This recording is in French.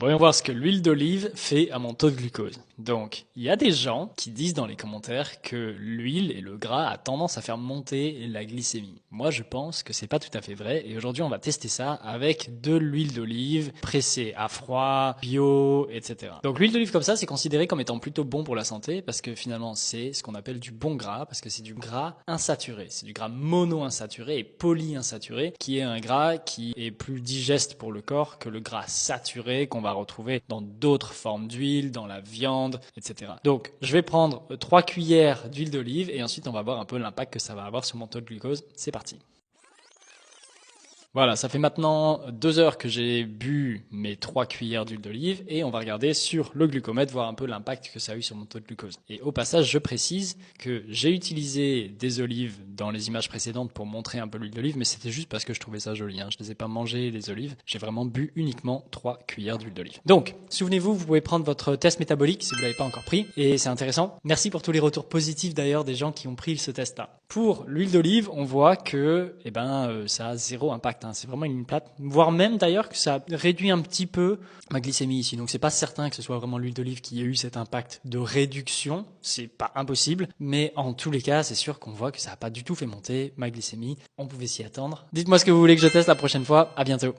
Voyons voir ce que l'huile d'olive fait à mon taux de glucose. Donc, il y a des gens qui disent dans les commentaires que l'huile et le gras a tendance à faire monter la glycémie. Moi, je pense que c'est pas tout à fait vrai et aujourd'hui, on va tester ça avec de l'huile d'olive pressée à froid, bio, etc. Donc, l'huile d'olive comme ça, c'est considéré comme étant plutôt bon pour la santé parce que finalement, c'est ce qu'on appelle du bon gras parce que c'est du gras insaturé. C'est du gras monoinsaturé et polyinsaturé qui est un gras qui est plus digeste pour le corps que le gras saturé qu'on va retrouver dans d'autres formes d'huile, dans la viande, etc. Donc, je vais prendre 3 cuillères d'huile d'olive et ensuite on va voir un peu l'impact que ça va avoir sur mon taux de glucose. C'est parti. Voilà, ça fait maintenant 2 heures que j'ai bu mes 3 cuillères d'huile d'olive et on va regarder sur le glucomètre, voir un peu l'impact que ça a eu sur mon taux de glucose. Et au passage, je précise que j'ai utilisé des olives dans les images précédentes pour montrer un peu l'huile d'olive, mais c'était juste parce que je trouvais ça joli. Je ne les ai pas mangées, les olives. J'ai vraiment bu uniquement 3 cuillères d'huile d'olive. Donc, souvenez-vous, vous pouvez prendre votre test métabolique si vous ne l'avez pas encore pris et c'est intéressant. Merci pour tous les retours positifs d'ailleurs des gens qui ont pris ce test-là. Pour l'huile d'olive, on voit que ça a zéro impact. C'est vraiment une ligne plate, voire même d'ailleurs que ça réduit un petit peu ma glycémie ici. Donc c'est pas certain que ce soit vraiment l'huile d'olive qui ait eu cet impact de réduction, c'est pas impossible, mais en tous les cas, c'est sûr qu'on voit que ça a pas du tout fait monter ma glycémie. On pouvait s'y attendre. Dites-moi ce que vous voulez que je teste la prochaine fois. À bientôt.